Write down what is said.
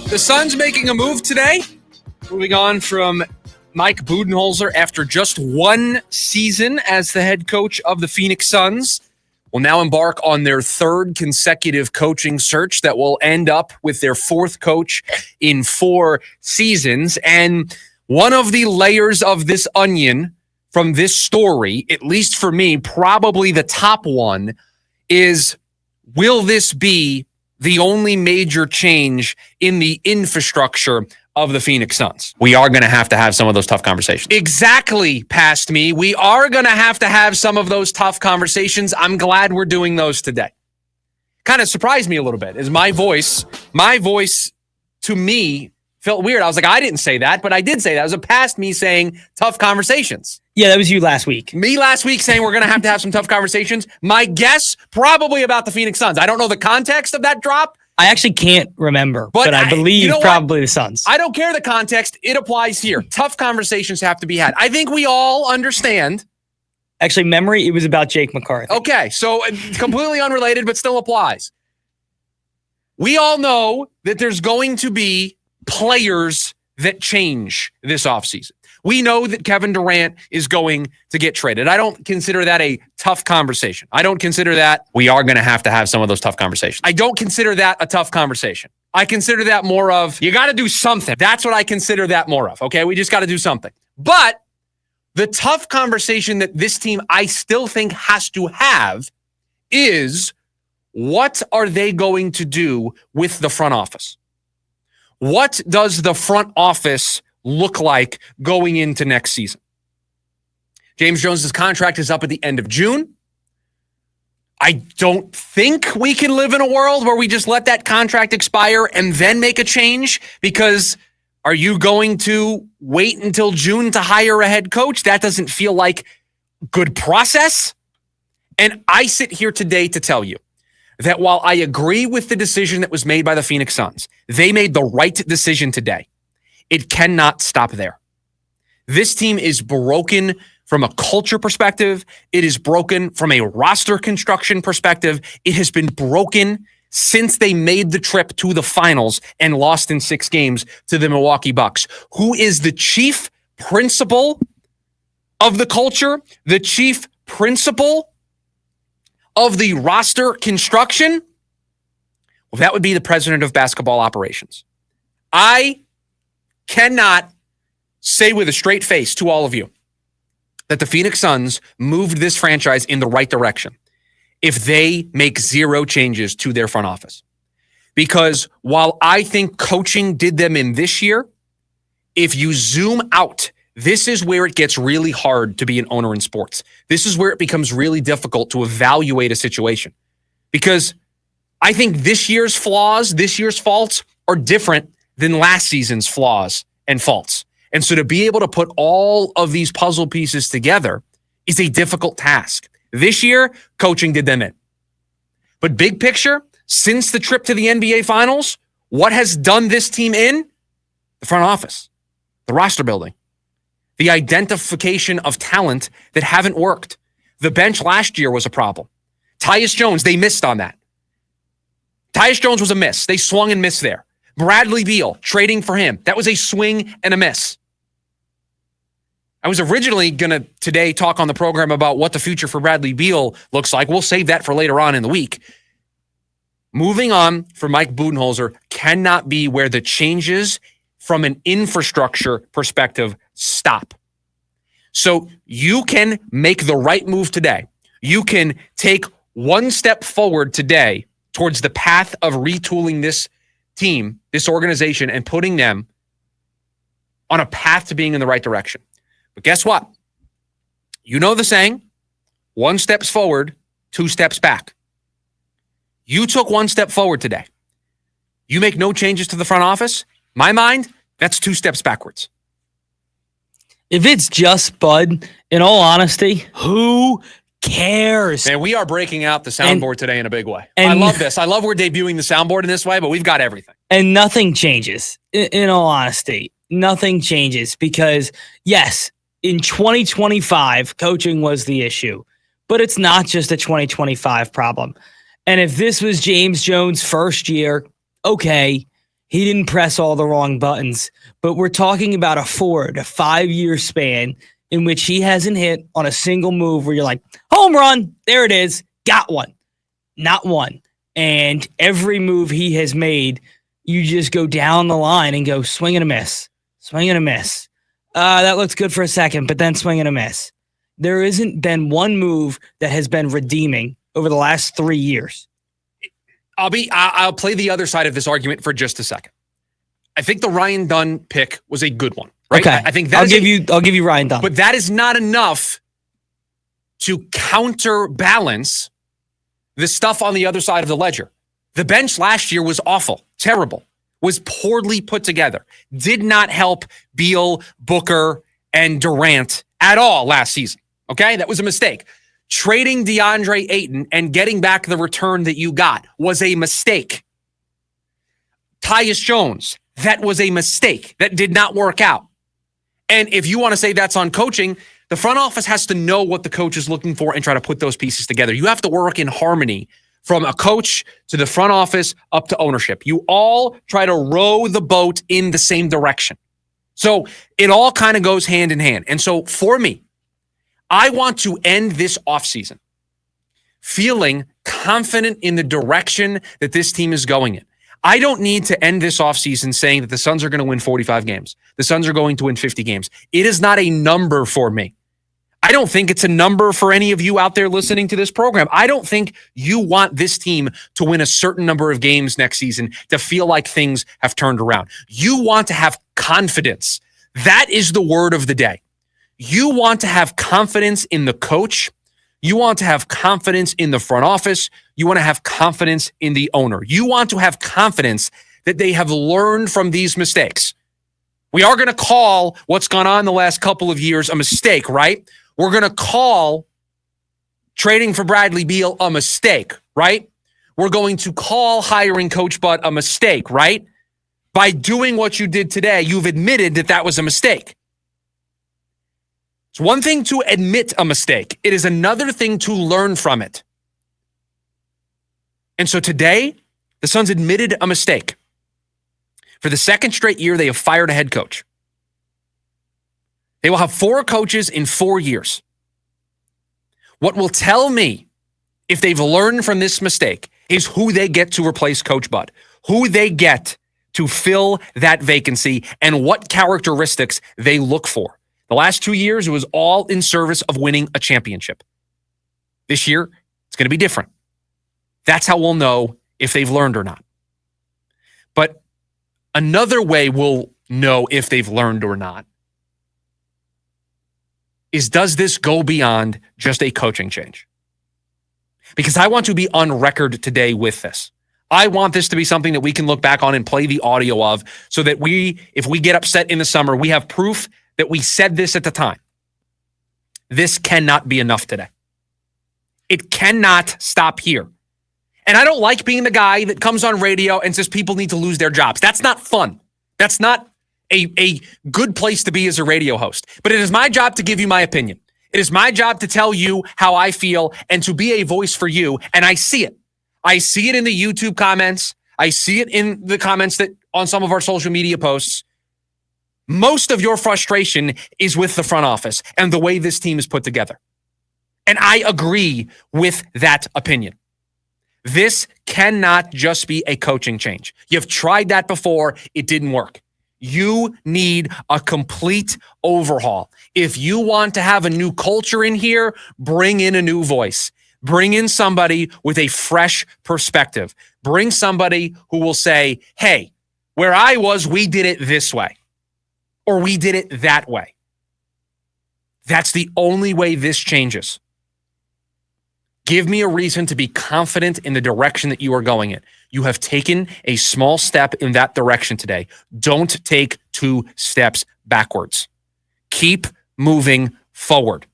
The Suns making a move today. Moving on from Mike Budenholzer after just one season as the head coach of the Phoenix Suns will now embark on their third consecutive coaching search that will end up with their fourth coach in 4 seasons. And one of the layers of this onion from this story, at least for me, probably the top one, is will this be the only major change in the infrastructure of the Phoenix Suns? We are going to have some of those tough conversations. Exactly, past me. We are going to have some of those tough conversations. I'm glad we're doing those today. Kind of surprised me a little bit. Is my voice to me felt weird. I was like, I didn't say that, but I did say that. It was a past me saying tough conversations. Yeah, that was you last week. Me last week saying we're going to have some tough conversations. My guess, probably about the Phoenix Suns. I don't know the context of that drop. I actually can't remember, but I believe probably the Suns. I don't care the context. It applies here. Tough conversations have to be had. I think we all understand. Actually, memory, it was about Jake McCarthy. Okay, so completely unrelated, but still applies. We all know that there's going to be players that change this offseason. We know that Kevin Durant is going to get traded. I don't consider that a tough conversation. I don't consider that we are going to have some of those tough conversations. I don't consider that a tough conversation. I consider that more of, you got to do something. That's what I consider that more of, okay? We just got to do something. But the tough conversation that this team, I still think, has to have is, what are they going to do with the front office? What does the front office look like going into next season? James Jones' contract is up at the end of June. I don't think we can live in a world where we just let that contract expire and then make a change, because are you going to wait until June to hire a head coach? That doesn't feel like good process. And I sit here today to tell you that while I agree with the decision that was made by the Phoenix Suns, they made the right decision today. It cannot stop there. This team is broken from a culture perspective. It is broken from a roster construction perspective. It has been broken since they made the trip to the finals and lost in 6 games to the Milwaukee Bucks. Who is the chief principal of the culture? The chief principal of the roster construction? Well, that would be the president of basketball operations. I cannot say with a straight face to all of you that the Phoenix Suns moved this franchise in the right direction if they make 0 changes to their front office. Because while I think coaching did them in this year, if you zoom out, this is where it gets really hard to be an owner in sports. This is where it becomes really difficult to evaluate a situation. Because I think this year's flaws, this year's faults are different than last season's flaws and faults. And so to be able to put all of these puzzle pieces together is a difficult task. This year, coaching did them in. But big picture, since the trip to the NBA Finals, what has done this team in? The front office, the roster building, the identification of talent that haven't worked. The bench last year was a problem. Tyus Jones, they missed on that. Tyus Jones was a miss. They swung and missed there. Bradley Beal, trading for him. That was a swing and a miss. I was originally going to today talk on the program about what the future for Bradley Beal looks like. We'll save that for later on in the week. Moving on for Mike Budenholzer cannot be where the changes from an infrastructure perspective stop. So you can make the right move today. You can take one step forward today towards the path of retooling this team, this organization, and putting them on a path to being in the right direction. But guess what? You know the saying, 1 step forward, 2 steps back. You took 1 step forward today. You make no changes to the front office, my mind, that's 2 steps backwards. If it's just Bud, in all honesty, who cares? Man, we are breaking out the soundboard today in a big way. I love this. I love we're debuting the soundboard in this way, but we've got everything. And nothing changes, in all honesty. Nothing changes because, yes, in 2025, coaching was the issue, but it's not just a 2025 problem. And if this was James Jones' first year, okay, He didn't press all the wrong buttons, but we're talking about a 4 to 5 year span in which he hasn't hit on a single move where you're like, home run, there it is, got one. Not one. And every move he has made, you just go down the line and go swing and a miss, swing and a miss. That looks good for a second, but then swing and a miss. There isn't been one move that has been redeeming over the last 3 years. I'll play the other side of this argument for just a second. I think the Ryan Dunn pick was a good one, right? Okay. I think that I'll give you Ryan Dunn. But that is not enough to counterbalance the stuff on the other side of the ledger. The bench last year was awful, terrible, was poorly put together, did not help Beal, Booker, and Durant at all last season. Okay? That was a mistake. Trading DeAndre Ayton and getting back the return that you got was a mistake. Tyus Jones, that was a mistake. That did not work out. And if you want to say that's on coaching, the front office has to know what the coach is looking for and try to put those pieces together. You have to work in harmony from a coach to the front office up to ownership. You all try to row the boat in the same direction. So it all kind of goes hand in hand. And so for me, I want to end this offseason feeling confident in the direction that this team is going in. I don't need to end this offseason saying that the Suns are going to win 45 games. The Suns are going to win 50 games. It is not a number for me. I don't think it's a number for any of you out there listening to this program. I don't think you want this team to win a certain number of games next season to feel like things have turned around. You want to have confidence. That is the word of the day. You want to have confidence in the coach. You want to have confidence in the front office. You want to have confidence in the owner. You want to have confidence that they have learned from these mistakes. We are going to call what's gone on the last couple of years a mistake, right? We're going to call trading for Bradley Beal a mistake, right? We're going to call hiring Coach Bud a mistake, right? By doing what you did today, you've admitted that that was a mistake. It's one thing to admit a mistake. It is another thing to learn from it. And so today, the Suns admitted a mistake. For the second straight year, they have fired a head coach. They will have 4 coaches in 4 years. What will tell me if they've learned from this mistake is who they get to replace Coach Bud, who they get to fill that vacancy, and what characteristics they look for. The last 2 years, it was all in service of winning a championship. This year, it's going to be different. That's how we'll know if they've learned or not. But another way we'll know if they've learned or not is, does this go beyond just a coaching change? Because I want to be on record today with this. I want this to be something that we can look back on and play the audio of so that if we get upset in the summer, we have proof that we said this at the time. This cannot be enough today. It cannot stop here. And I don't like being the guy that comes on radio and says people need to lose their jobs. That's not fun. That's not a good place to be as a radio host. But it is my job to give you my opinion. It is my job to tell you how I feel and to be a voice for you. And I see it. I see it in the YouTube comments. I see it in the comments that on some of our social media posts. Most of your frustration is with the front office and the way this team is put together. And I agree with that opinion. This cannot just be a coaching change. You've tried that before. It didn't work. You need a complete overhaul. If you want to have a new culture in here, bring in a new voice. Bring in somebody with a fresh perspective. Bring somebody who will say, hey, where I was, we did it this way. Or we did it that way. That's the only way this changes. Give me a reason to be confident in the direction that you are going in. You have taken a small step in that direction today. Don't take 2 steps backwards. Keep moving forward.